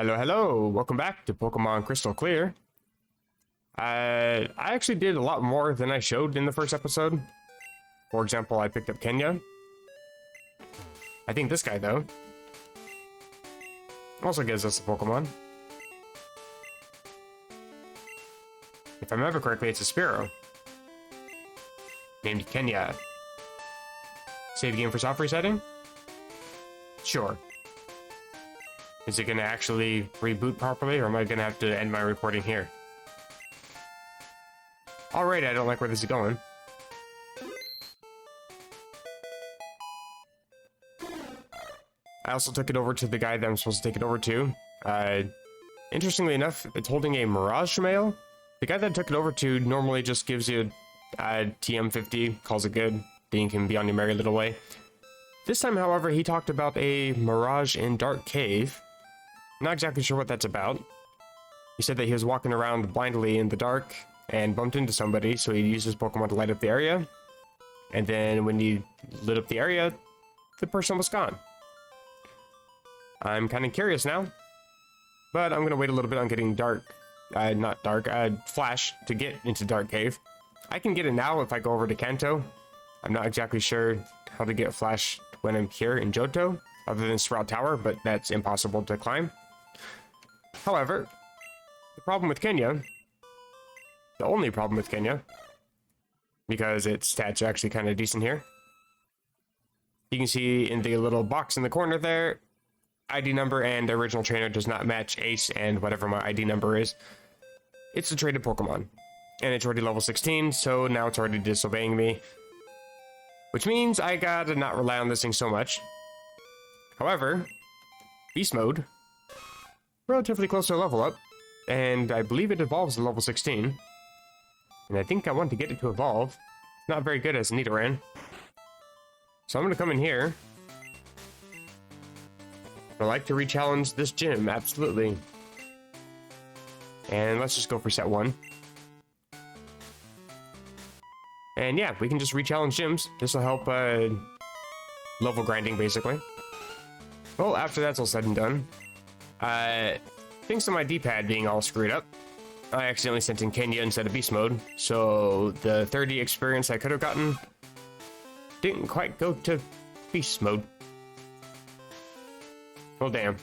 Hello, hello. Welcome back to Pokemon Crystal Clear. I actually did a lot more than I showed in the first episode. For example, I picked up Kenya. I think this guy, though, also gives us a Pokemon. If I remember correctly, it's a Spearow. Named Kenya. Save game for soft resetting? Sure. Is it going to actually reboot properly, or am I going to have to end my recording here? Alright, I don't like where this is going. I also took it over to the guy that I'm supposed to take it over to. Interestingly enough, it's holding a Mirage Mail. The guy that I took it over to normally just gives you a TM50, calls it good, then you can be on your merry little way. This time, however, he talked about a Mirage in Dark Cave. Not exactly sure what that's about. He said that he was walking around blindly in the dark and bumped into somebody, so he used his Pokemon to light up the area. And then when he lit up the area, the person was gone. I'm kind of curious now, but I'm going to wait a little bit on getting Flash to get into Dark Cave. I can get it now if I go over to Kanto. I'm not exactly sure how to get Flash when I'm here in Johto, other than Sprout Tower, but that's impossible to climb. However, the problem with Kenya, the only problem with Kenya, because its stats are actually kind of decent here. You can see in the little box in the corner there, ID number and the original trainer does not match Ace and whatever my ID number is. It's a traded Pokemon, and it's already level 16, so now it's already disobeying me. Which means I gotta not rely on this thing so much. However, Beast Mode, relatively close to a level up, and I believe it evolves to level 16. And I think I want to get it to evolve. It's not very good as Nidoran. So I'm gonna come in here. I like to re-challenge this gym, absolutely. And let's just go for set 1. And yeah, we can just re-challenge gyms. This will help level grinding, basically. Well, after that's all said and done, thanks to my D-pad being all screwed up, I accidentally sent in Kenya instead of Beast Mode, so the 30 experience I could have gotten didn't quite go to Beast Mode. Well, damn.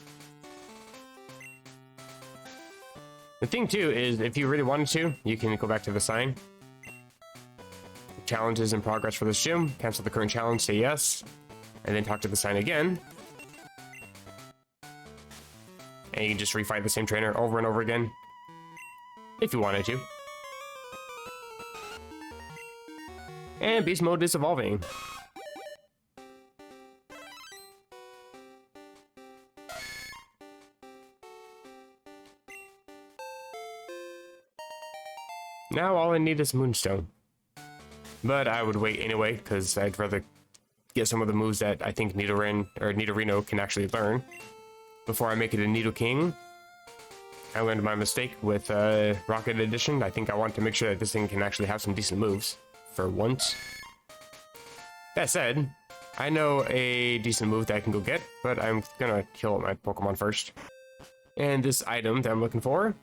The thing, too, is if you really wanted to, you can go back to the sign. Challenge is in progress for this gym. Cancel the current challenge, say yes, and then talk to the sign again. And you can just refight the same trainer over and over again, if you wanted to. And Beast Mode is evolving. Now all I need is Moonstone. But I would wait anyway, because I'd rather get some of the moves that I think Nidoran or Nidorino can actually learn before I make it a Nidoking. I learned my mistake with Rocket Edition. I think I want to make sure that this thing can actually have some decent moves for once. That said, I know a decent move that I can go get, but I'm gonna kill my Pokemon first. And this item that I'm looking for,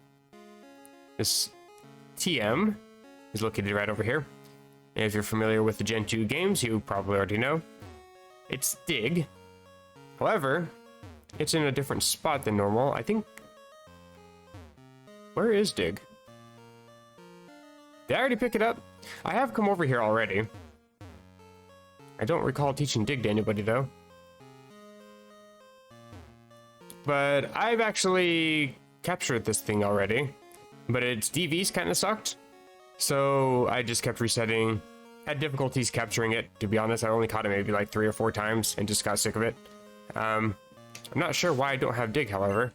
this TM, is located right over here. And if you're familiar with the Gen 2 games, you probably already know. It's Dig. However, it's in a different spot than normal. I think... Where is Dig? Did I already pick it up? I have come over here already. I don't recall teaching Dig to anybody, though. But I've actually captured this thing already. But its DVs kind of sucked. So I just kept resetting. Had difficulties capturing it, to be honest. I only caught it maybe like 3 or 4 times and just got sick of it. I'm not sure why I don't have Dig, however.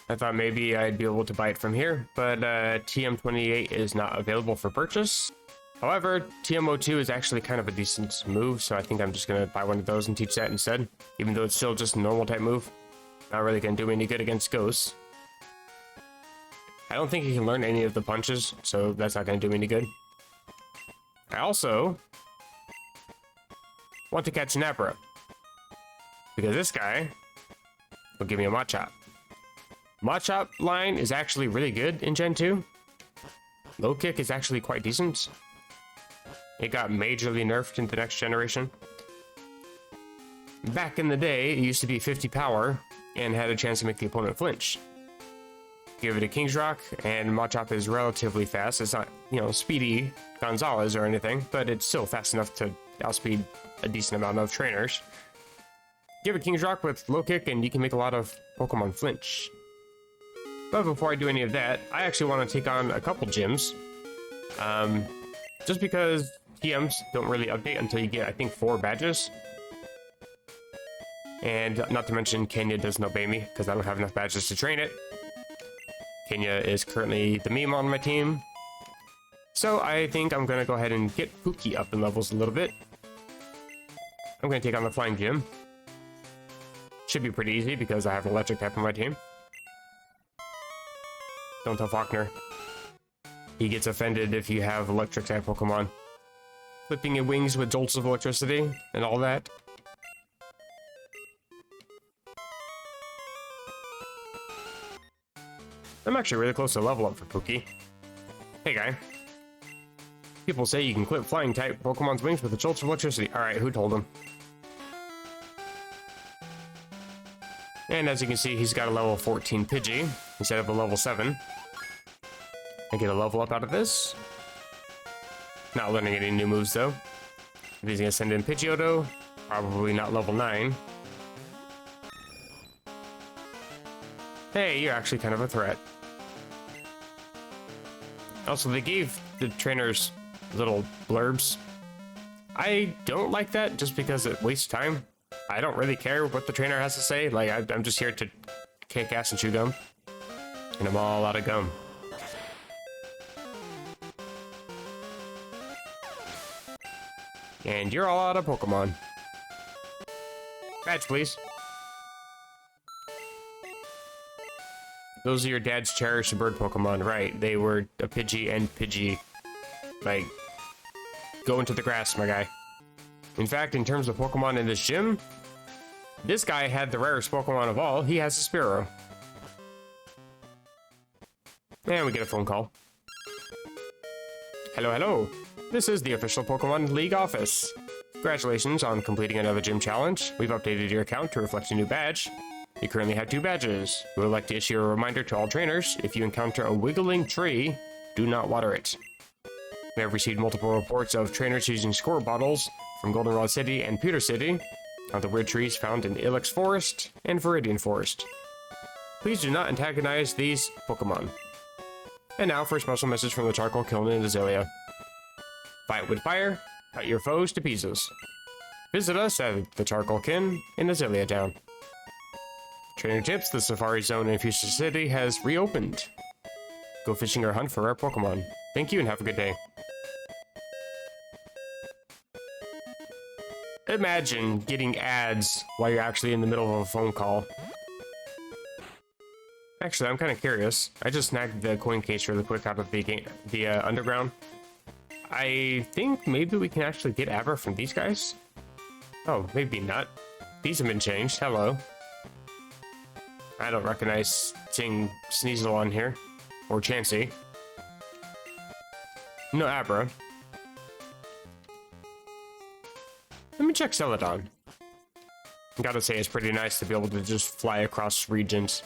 I thought maybe I'd be able to buy it from here, but TM28 is not available for purchase. However, TM02 is actually kind of a decent move, so I think I'm just going to buy one of those and teach that instead, even though it's still just a normal type move. Not really going to do me any good against ghosts. I don't think he can learn any of the punches, so that's not going to do me any good. I also want to catch Napra. because this guy will give me a Machop. Machop line is actually really good in Gen 2. Low kick is actually quite decent. It got majorly nerfed in the next generation. Back in the day, it used to be 50 power and had a chance to make the opponent flinch. Give it a King's Rock, and Machop is relatively fast. It's not, you know, speedy Gonzalez or anything, but it's still fast enough to outspeed a decent amount of trainers. Give it King's Rock with low kick, and you can make a lot of Pokemon flinch. But before I do any of that, I actually want to take on a couple gyms. Just because TMs don't really update until you get, I think, 4 badges. And not to mention, Kenya doesn't obey me because I don't have enough badges to train it. Kenya is currently the meme on my team. So I think I'm going to go ahead and get Pookie up in levels a little bit. I'm going to take on the Flying Gym. Should be pretty easy because I have an electric type on my team. Don't tell Faulkner. He gets offended if you have electric type Pokemon. Flipping your wings with jolts of electricity and all that. I'm actually really close to level up for Pookie. Hey guy. People say you can clip flying type Pokemon's wings with a jolt of electricity. Alright, who told him? And as you can see, he's got a level 14 Pidgey instead of a level 7. I get a level up out of this. Not learning any new moves though. If he's gonna send in Pidgeotto, probably not level 9. Hey, you're actually kind of a threat. Also, they gave the trainers little blurbs. I don't like that just because it wastes time. I don't really care what the trainer has to say. Like, I'm just here to kick ass and chew gum. And I'm all out of gum. And you're all out of Pokemon. Badge, please. Those are your dad's cherished bird Pokemon, right? They were a Pidgey and Pidgey. Like, go into the grass, my guy. In fact, in terms of Pokemon in this gym, this guy had the rarest Pokemon of all. He has a Spearow. And we get a phone call. Hello, hello. This is the official Pokemon League office. Congratulations on completing another gym challenge. We've updated your account to reflect a new badge. You currently have 2 badges. We would like to issue a reminder to all trainers. If you encounter a wiggling tree, do not water it. We have received multiple reports of trainers using score bottles from Goldenrod City and Pewter City on the weird trees found in Ilex Forest and Viridian Forest. Please do not antagonize these Pokemon. And now for a special message from the Charcoal Kiln in Azalea. Fight with fire, cut your foes to pieces. Visit us at the Charcoal Kiln in Azalea Town. Trainer tips, the Safari Zone in Fuchsia City has reopened. Go fishing or hunt for rare Pokemon. Thank you and have a good day. Imagine getting ads while you're actually in the middle of a phone call. Actually, I'm kind of curious. I just snagged the coin case really quick out of the underground. I think maybe we can actually get Abra from these guys. Oh, maybe not. These have been changed. Hello. I don't recognize seeing Sneasel on here. Or Chansey. No Abra. Let me check Celadon. I gotta say, it's pretty nice to be able to just fly across regions.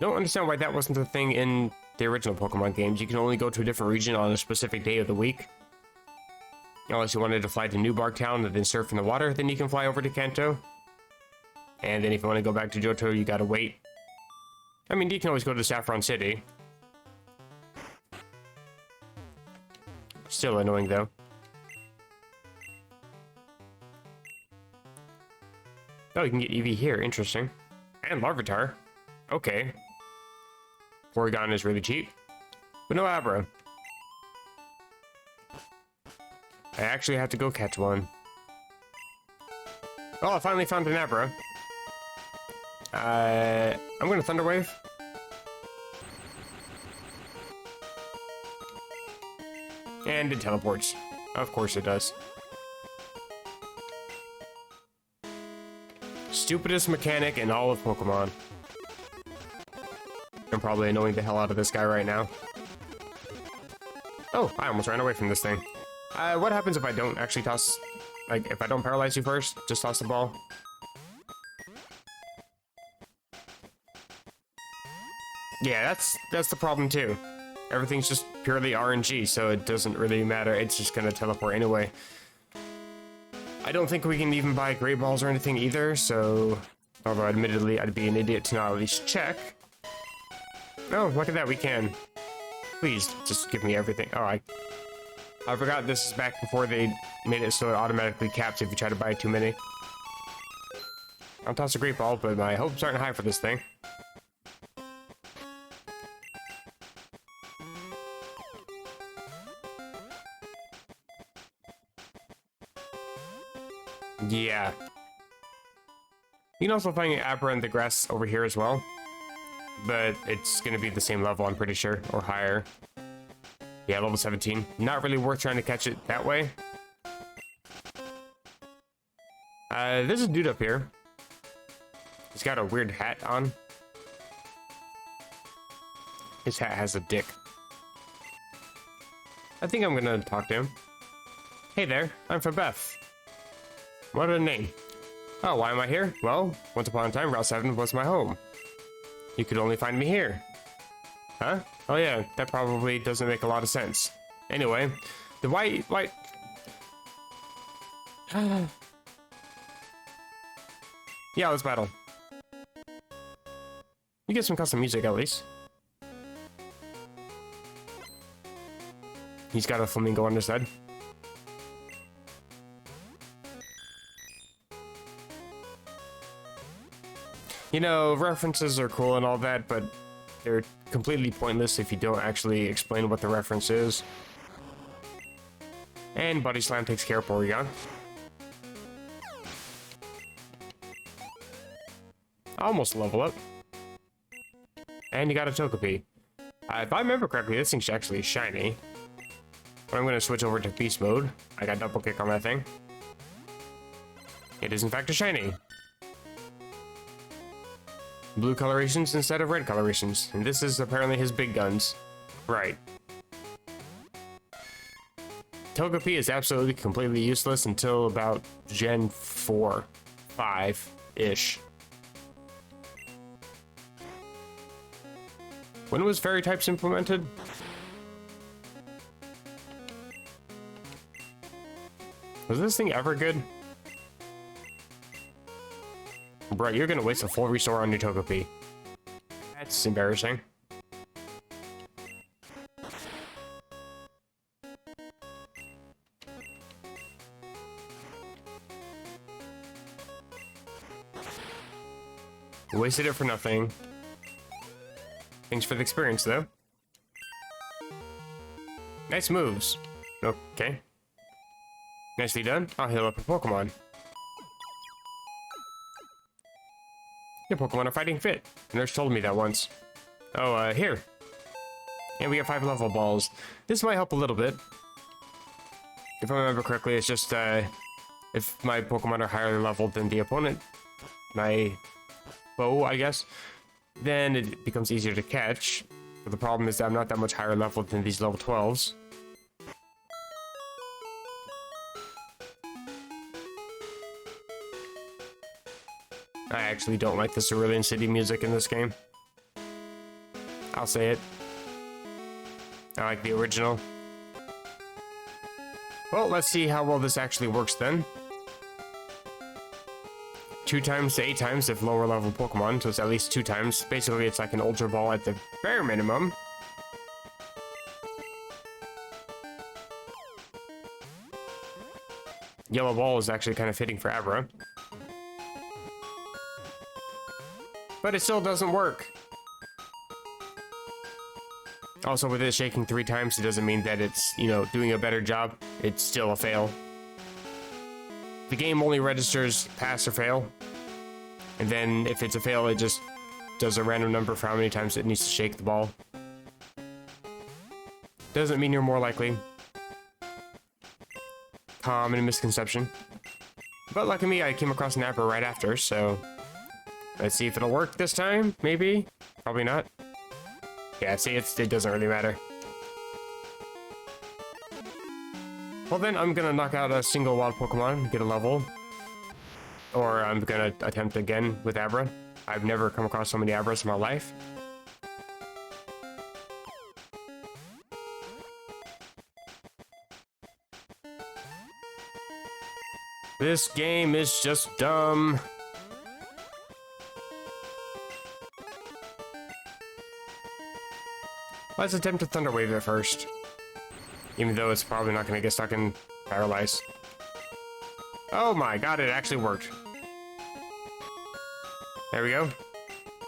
Don't understand why that wasn't a thing in the original Pokemon games. You can only go to a different region on a specific day of the week. Unless you wanted to fly to New Bark Town and then surf in the water, then you can fly over to Kanto. And then if you want to go back to Johto, you gotta wait. I mean, you can always go to Saffron City. Still annoying, though. Oh, you can get Eevee here. Interesting. And Larvitar. Okay. Porygon is really cheap. But no Abra. I actually have to go catch one. Oh, I finally found an Abra. I'm gonna Thunder Wave. And it teleports. Of course it does. Stupidest mechanic in all of Pokemon. I'm probably annoying the hell out of this guy right now. Oh, I almost ran away from this thing. What happens if I don't actually toss... Like, if I don't paralyze you first? Just toss the ball? Yeah, that's the problem too. Everything's just purely RNG, so it doesn't really matter. It's just gonna teleport anyway. I don't think we can even buy Great Balls or anything either, so... Although, admittedly, I'd be an idiot to not at least check. Oh, look at that, we can. Please, just give me everything. Oh, I forgot this is back before they made it so it automatically caps if you try to buy too many. I'll toss a Great Ball, but my hopes aren't high for this thing. Yeah. You can also find Abra in the grass over here as well. But it's gonna be the same level, I'm pretty sure, or higher. Yeah, level 17. Not really worth trying to catch it that way. There's a dude up here. He's got a weird hat on. His hat has a dick. I think I'm gonna talk to him. Hey there, I'm Fabeth. What a name. Oh, why am I here? Well, once upon a time, Route 7 was my home. You could only find me here. Huh? Oh yeah, that probably doesn't make a lot of sense. Anyway, the white... Yeah, let's battle. You get some custom music at least. He's got a flamingo on his head. You know, references are cool and all that, but they're completely pointless if you don't actually explain what the reference is. And Body Slam takes care of Porygon. Almost level up. And you got a Togepi. If I remember correctly, this thing's actually shiny. But I'm going to switch over to Beast Mode. I got double kick on that thing. It is in fact a shiny. Blue colorations instead of red colorations. And this is apparently his big guns. Right. Togepi is absolutely completely useless until about Gen 4, 5-ish. When was Fairy types implemented? Was this thing ever good? Bro, you're gonna waste a full restore on your Togepi. That's embarrassing. Wasted it for nothing. Thanks for the experience, though. Nice moves. Okay. Nicely done. I'll heal up a Pokemon. Your Pokemon are fighting fit. The nurse told me that once. Oh, here. And we get 5 level balls. This might help a little bit. If I remember correctly, it's just, if my Pokemon are higher leveled than the opponent, my bow, I guess, then it becomes easier to catch. But the problem is that I'm not that much higher leveled than these level 12s. I actually don't like the Cerulean City music in this game. I'll say it. I like the original. Well, let's see how well this actually works then. 2 times to 8 times if lower level Pokemon, so it's at least 2 times. Basically, it's like an Ultra Ball at the bare minimum. Yellow Ball is actually kind of fitting for Abra. But it still doesn't work. Also, with it shaking 3 times, it doesn't mean that it's, you know, doing a better job. It's still a fail. The game only registers pass or fail. And then if it's a fail, it just does a random number for how many times it needs to shake the ball. Doesn't mean you're more likely. Common misconception. But lucky me, I came across an Abra right after, so let's see if it'll work this time, maybe? Probably not. Yeah, see, it doesn't really matter. Well then, I'm gonna knock out a single wild Pokemon, get a level. Or I'm gonna attempt again with Abra. I've never come across so many Abras in my life. This game is just dumb. Let's attempt to Thunder Wave it first. Even though it's probably not going to get stuck in Paralyze. Oh my god, it actually worked. There we go.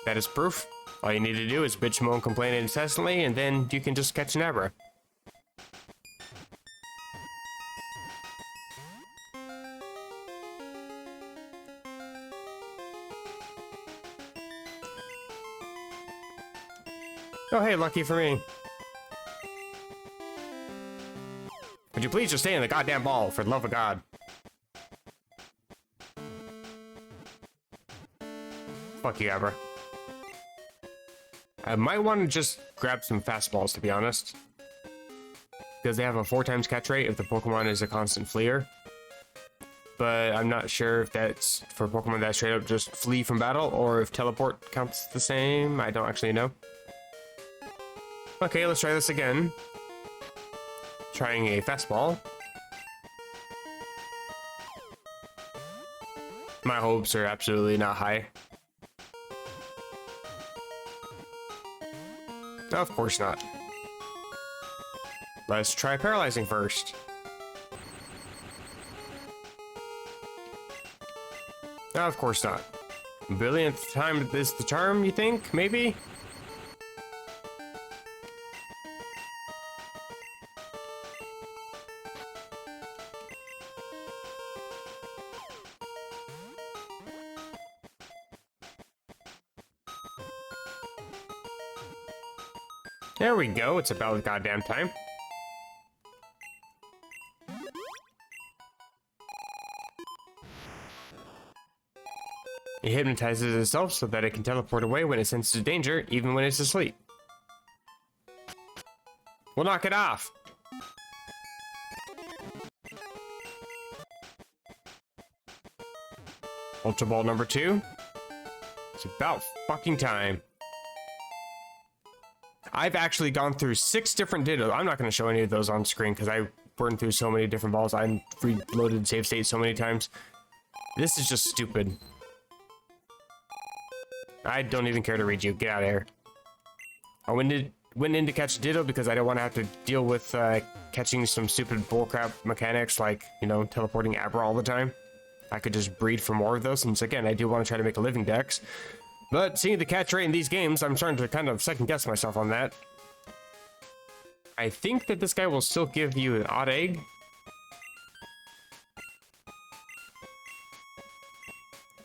That is proof. All you need to do is bitch, moan, complain incessantly, and then you can just catch an Abra. Oh hey, lucky for me. Would you please just stay in the goddamn ball, for the love of God? Fuck you, Abra. I might want to just grab some fastballs, to be honest. Because they have a 4 times catch rate if the Pokemon is a constant fleer. But I'm not sure if that's for Pokemon that straight up just flee from battle, or if teleport counts the same. I don't actually know. Okay, let's try this again. Trying a fastball. My hopes are absolutely not high. Of course not. Let's try paralyzing first. Of course not. Billionth time is the charm, you think? Maybe? There we go, it's about goddamn time. It hypnotizes itself so that it can teleport away when it senses danger, even when it's asleep. We'll knock it off! Ultra Ball number 2. It's about fucking time. I've actually gone through 6 different Dittos. I'm not going to show any of those on screen because I burned through so many different balls. I reloaded save state so many times. This is just stupid. I don't even care to read you. Get out of here. I went in to catch Ditto because I don't want to have to deal with catching some stupid bullcrap mechanics like, you know, teleporting Abra all the time. I could just breed for more of those, since again, I do want to try to make a living dex. But seeing the catch rate in these games, I'm starting to kind of second guess myself on that. I think that this guy will still give you an odd egg.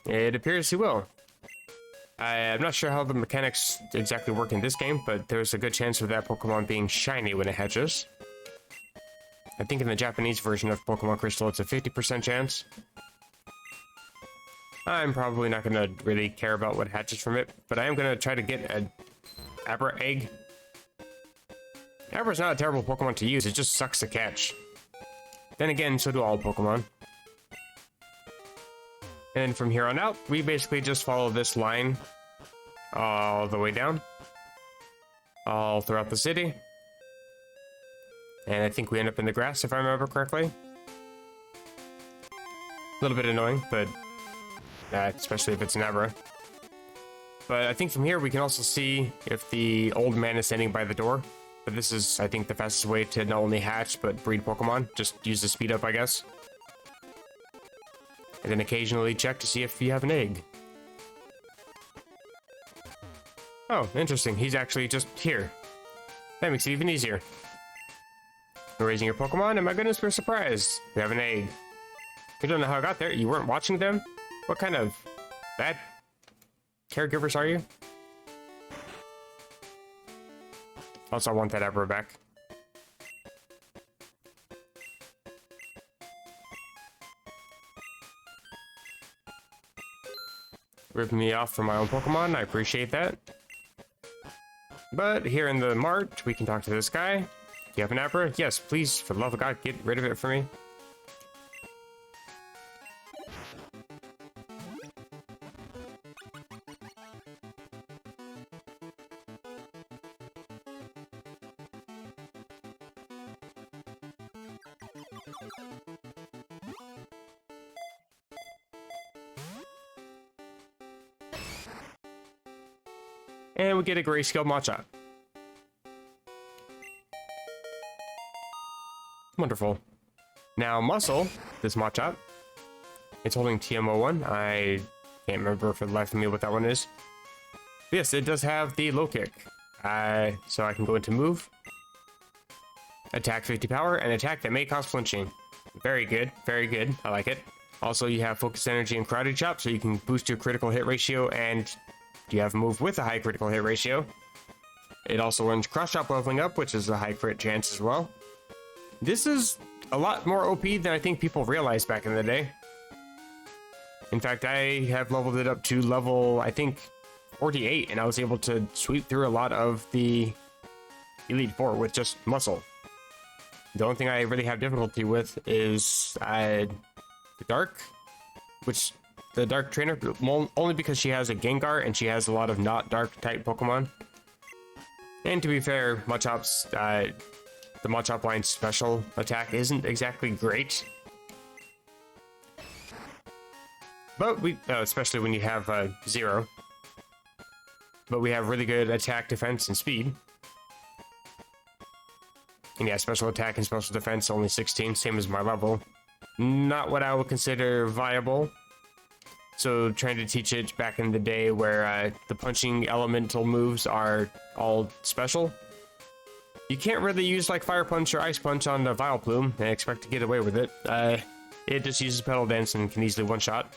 It appears he will. I'm not sure how the mechanics exactly work in this game, but there's a good chance of that Pokemon being shiny when it hatches. I think in the Japanese version of Pokemon Crystal, it's a 50% chance. I'm probably not going to really care about what hatches from it, but I am going to try to get an Abra egg. Abra's not a terrible Pokemon to use, it just sucks to catch. Then again, so do all Pokemon. And from here on out, we basically just follow this line all the way down, all throughout the city. And I think we end up in the grass, if I remember correctly. A little bit annoying, but especially if it's an Abra. But I think from here we can also see if the old man is standing by the door. But this is, I think, the fastest way to not only hatch, but breed Pokemon. Just use the speed up, I guess. And then occasionally check to see if you have an egg. Oh, interesting. He's actually just here. That makes it even easier. You're raising your Pokemon, and my goodness, we're surprised. We have an egg. You don't know how I got there. You weren't watching them? What kind of bad caregivers are you? Also, I want that Abra back. ripping me off for my own Pokemon. I appreciate that. But here in the mart, we can talk to this guy. Do you have an Abra? Yes, please, for the love of God, get rid of it for me. And we get a Grayscale Machop. Wonderful. Now, Muscle, this Machop, it's holding TMO1. I can't remember for the life of me what that one is. Yes, it does have the low kick. So I can go into move, attack 50 power, and attack that may cause flinching. Very good, very good. I like it. Also, you have Focus Energy and Karate Chop, so you can boost your critical hit ratio, and you have a move with a high critical hit ratio. It also runs Cross Chop leveling up, which is a high crit chance as well. This is a lot more OP than I think people realized back in the day. In fact, I have leveled it up to level, I think, 48, and I was able to sweep through a lot of the Elite Four with just Muscle. The only thing I really have difficulty with is the Dark, which the Dark Trainer, only because she has a Gengar and she has a lot of not Dark type Pokemon. And to be fair, Machop's, the Machop line special attack isn't exactly great. But we, especially when you have Zero. But we have really good attack, defense, and speed. And yeah, special attack and special defense only 16, same as my level. Not what I would consider viable. So trying to teach it back in the day where the punching elemental moves are all special. You can't really use like Fire Punch or Ice Punch on the Vileplume and expect to get away with it. It just uses Petal Dance and can easily one-shot.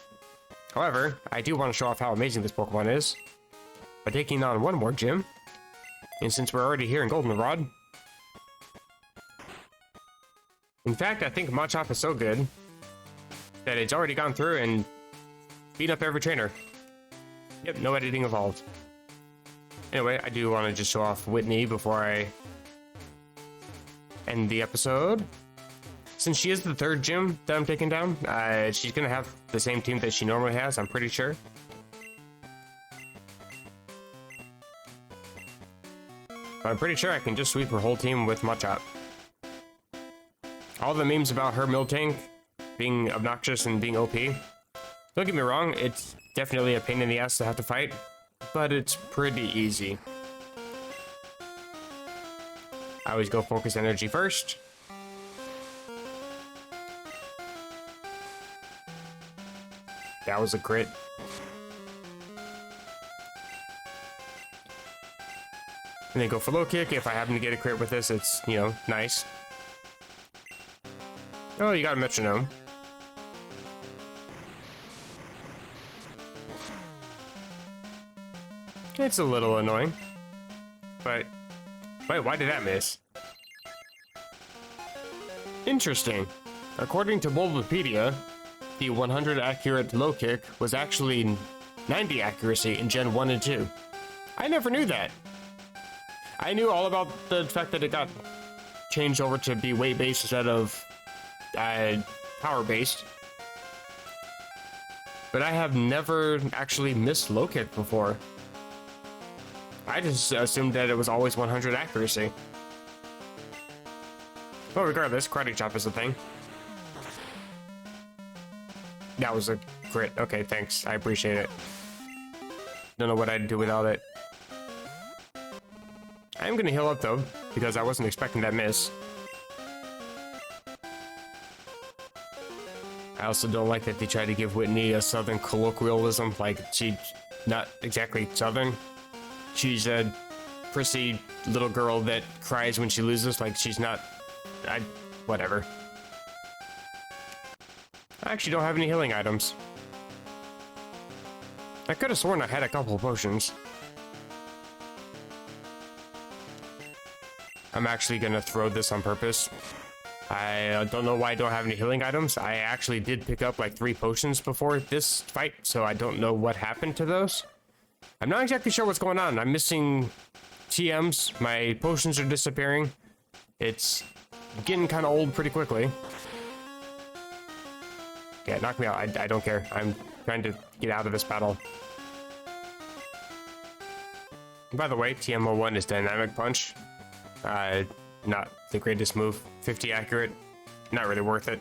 However, I do want to show off how amazing this Pokemon is by taking on one more gym. And since we're already here in Goldenrod, in fact, I think Machop is so good that it's already gone through and beat up every trainer. Yep, no editing involved. Anyway, I do want to just show off Whitney before I end the episode. Since she is the third gym that I'm taking down, she's going to have the same team that she normally has, I'm pretty sure. But I'm pretty sure I can just sweep her whole team with Machop. All the memes about her Miltank being obnoxious and being OP. Don't get me wrong, it's definitely a pain in the ass to have to fight, but it's pretty easy. I always go Focus Energy first. That was a crit. And then go for low kick. If I happen to get a crit with this, it's, you know, nice. Oh, you got a metronome. It's a little annoying. But, wait, why did that miss? Interesting. According to Bulbapedia, the 100 accurate low kick was actually 90 accuracy in Gen 1 and 2. I never knew that. I knew all about the fact that it got changed over to be weight-based instead of power-based. But I have never actually missed low kick before. I just assumed that it was always 100 accuracy. Well, regardless, Karate Chop is a thing. That was a crit. Okay, thanks. I appreciate it. Don't know what I'd do without it. I am gonna heal up though, because I wasn't expecting that miss. I also don't like that they tried to give Whitney a southern colloquialism, like she's not exactly southern. She's a prissy little girl that cries when she loses, like she's not... whatever. I actually don't have any healing items. I could have sworn I had a couple of potions. I'm actually gonna throw this on purpose. I don't know why I don't have any healing items. I actually did pick up like 3 potions before this fight, so I don't know what happened to those. I'm not exactly sure what's going on. I'm missing TMs. My potions are disappearing. It's getting kind of old pretty quickly. Yeah, knock me out. I don't care. I'm trying to get out of this battle. By the way, TM01 is Dynamic Punch. Not the greatest move. 50 accurate. Not really worth it.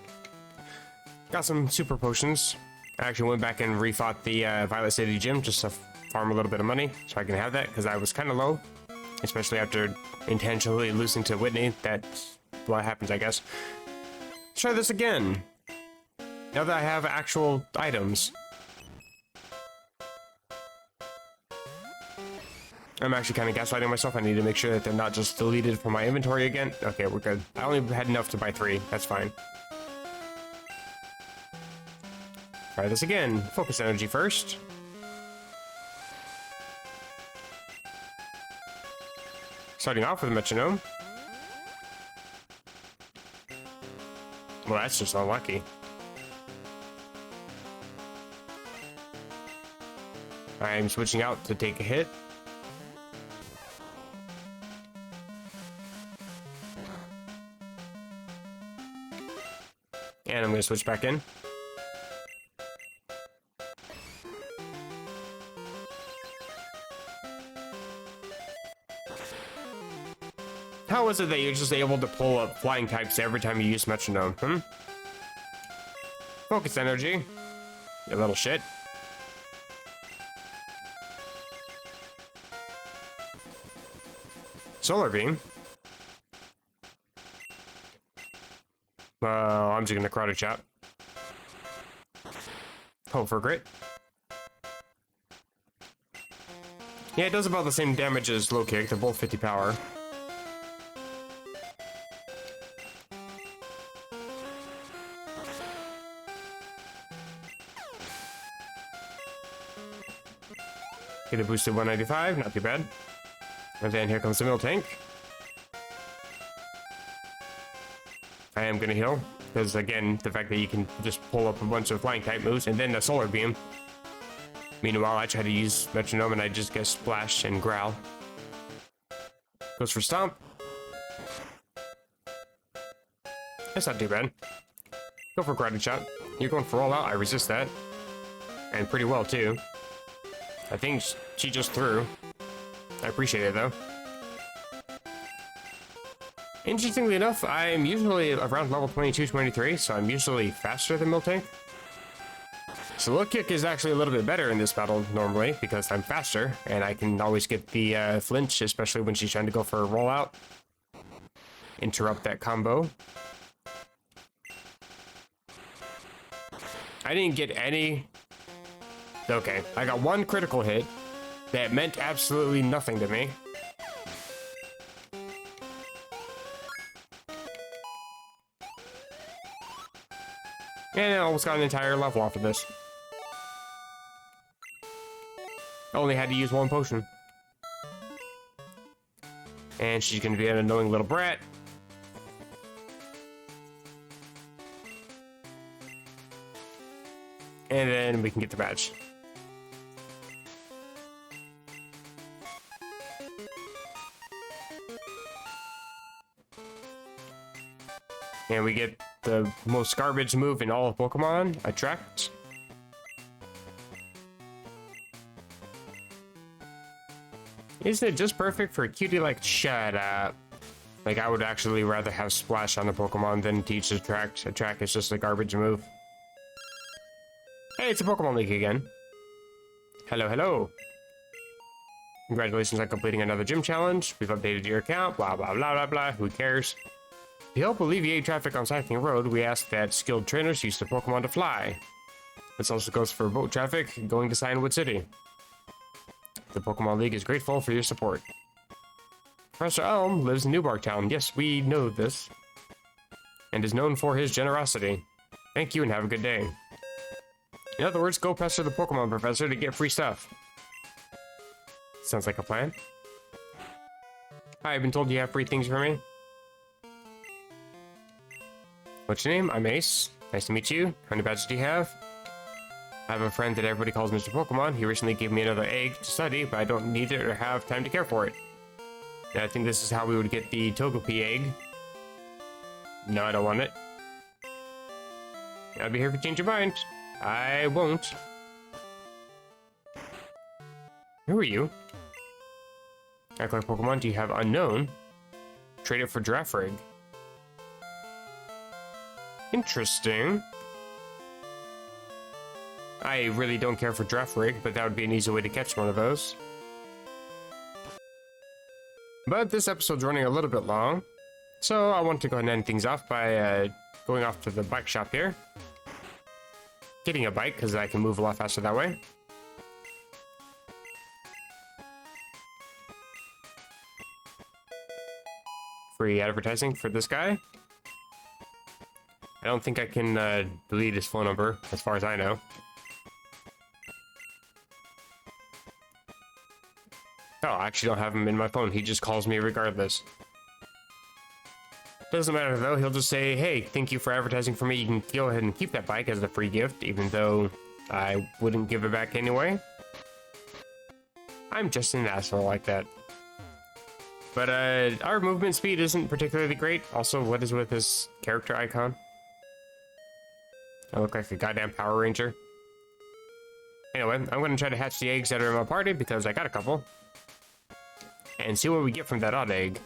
Got some super potions. I actually went back and refought the Violet City Gym just to farm a little bit of money so I can have that because I was kind of low. Especially after intentionally losing to Whitney. That's what happens, I guess. Let's try this again. Now that I have actual items. I'm actually kind of gaslighting myself. I need to make sure that they're not just deleted from my inventory again. Okay, we're good. I only had enough to buy 3. That's fine. Try this again. Focus energy first. Starting off with a metronome. Well, that's just unlucky. I'm switching out to take a hit. And I'm going to switch back in. How is it that you're just able to pull up flying types every time you use metronome, Focus energy. You little shit. Solar beam. I'm just gonna karate chop. Hope for grit. Yeah, it does about the same damage as low kick. They're both 50 power. Get a boosted 195, not too bad. And then here comes the Miltank. I am gonna heal, because again, the fact that you can just pull up a bunch of flying type moves and then the solar beam. Meanwhile, I try to use metronome and I just get splash and growl. Goes for stomp. That's not too bad. Go for karate chop. You're going for all out. I resist that, and pretty well too. I think she just threw. I appreciate it though. Interestingly enough, I'm usually around level 22, 23, so I'm usually faster than Miltank. So low kick is actually a little bit better in this battle normally because I'm faster and I can always get the flinch, especially when she's trying to go for a rollout. Interrupt that combo. I didn't get any. Okay, I got 1 critical hit that meant absolutely nothing to me. And I almost got an entire level off of this. I only had to use 1 potion. And she's gonna be an annoying little brat. And then we can get the badge. And we get the most garbage move in all of Pokemon, Attract. Isn't it just perfect for a cutie like shut up? Like, I would actually rather have Splash on the Pokemon than teach Attract. Attract is just a garbage move. Hey, it's a Pokemon League again. Hello, hello. Congratulations on completing another gym challenge. We've updated your account, blah, blah, blah, blah, blah. Who cares? To help alleviate traffic on Cycling Road, we ask that skilled trainers use the Pokemon to fly. This also goes for boat traffic going to Cyanwood City. The Pokemon League is grateful for your support. Professor Elm lives in Newbark Town. Yes, we know this. And is known for his generosity. Thank you and have a good day. In other words, go pester the Pokemon Professor to get free stuff. Sounds like a plan. Hi, I've been told you have free things for me. What's your name? I'm Ace. Nice to meet you. How many badges do you have? I have a friend that everybody calls Mr. Pokemon. He recently gave me another egg to study, but I don't need it or have time to care for it. And I think this is how we would get the Togepi egg. No, I don't want it. I'll be here if you change your mind. I won't. Who are you? I collect Pokemon. Do you have Unknown? Trade it for Girafarig. Interesting. I really don't care for Girafarig, but that would be an easy way to catch one of those. But this episode's running a little bit long, so I want to go ahead and end things off by going off to the bike shop here. Getting a bike, because I can move a lot faster that way. Free advertising for this guy. I don't think I can delete his phone number, as far as I know. Oh, I actually don't have him in my phone. He just calls me regardless. Doesn't matter though, he'll just say, hey, thank you for advertising for me. You can go ahead and keep that bike as a free gift, even though I wouldn't give it back anyway. I'm just an asshole like that. But our movement speed isn't particularly great. Also, what is with this character icon? I look like a goddamn Power Ranger. Anyway, I'm going to try to hatch the eggs that are in my party because I got a couple. And see what we get from that odd egg.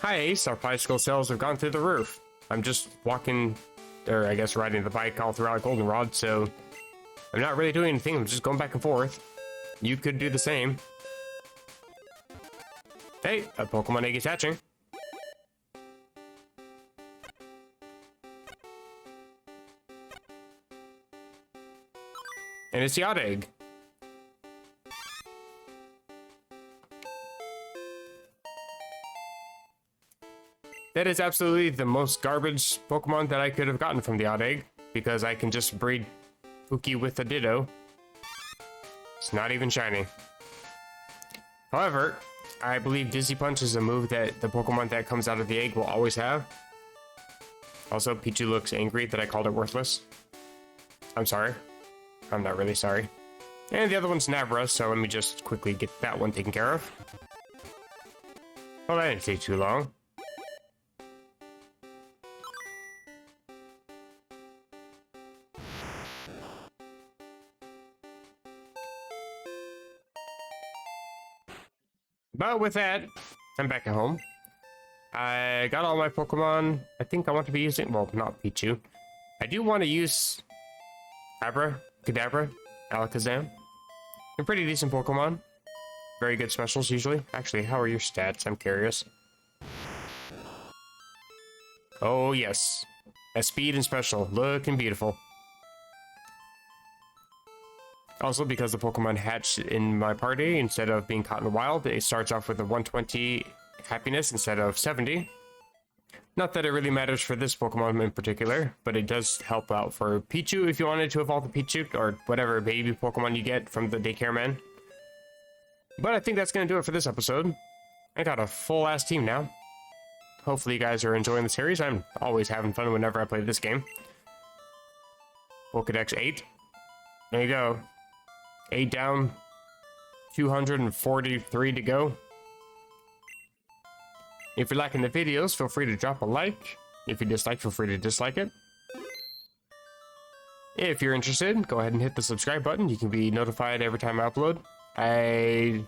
Hi Ace, our bicycle sales have gone through the roof. I'm just walking, or I guess riding the bike all throughout Goldenrod, so I'm not really doing anything, I'm just going back and forth. You could do the same. Hey, a Pokemon egg is hatching. And it's the odd egg. That is absolutely the most garbage Pokemon that I could have gotten from the odd egg, because I can just breed Pookie with a Ditto. It's not even shiny. However, I believe Dizzy Punch is a move that the Pokemon that comes out of the egg will always have. Also, Pichu looks angry that I called it worthless. I'm sorry. I'm not really sorry. And the other one's Nabra, so let me just quickly get that one taken care of. Well, that didn't take too long. But with that, I'm back at home. I got all my Pokemon. I think I want to be using, well, not Pichu. I do want to use Abra, Kadabra, Alakazam. They're pretty decent Pokemon. Very good specials usually. Actually, how are your stats? I'm curious. Oh yes, a speed and special, looking beautiful. Also, because the Pokemon hatched in my party instead of being caught in the wild, it starts off with a 120 happiness instead of 70. Not that it really matters for this Pokemon in particular, but it does help out for Pichu if you wanted to evolve the Pichu, or whatever baby Pokemon you get from the daycare man. But I think that's going to do it for this episode. I got a full-ass team now. Hopefully you guys are enjoying the series. I'm always having fun whenever I play this game. Pokedex 8. There you go. 8 down, 243 to go. If you're liking the videos, feel free to drop a like. If you dislike, feel free to dislike it. If you're interested, go ahead and hit the subscribe button. You can be notified every time I upload. I'm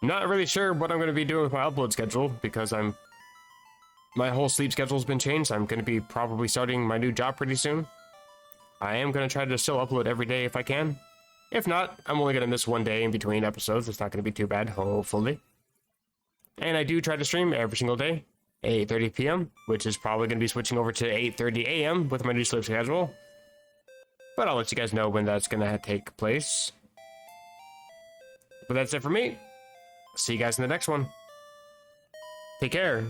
not really sure what I'm going to be doing with my upload schedule because my whole sleep schedule's been changed. I'm going to be probably starting my new job pretty soon. I am going to try to still upload every day if I can. If not, I'm only going to miss one day in between episodes. It's not going to be too bad, hopefully. And I do try to stream every single day, 8:30 p.m., which is probably going to be switching over to 8:30 a.m. with my new sleep schedule. But I'll let you guys know when that's going to take place. But that's it for me. See you guys in the next one. Take care.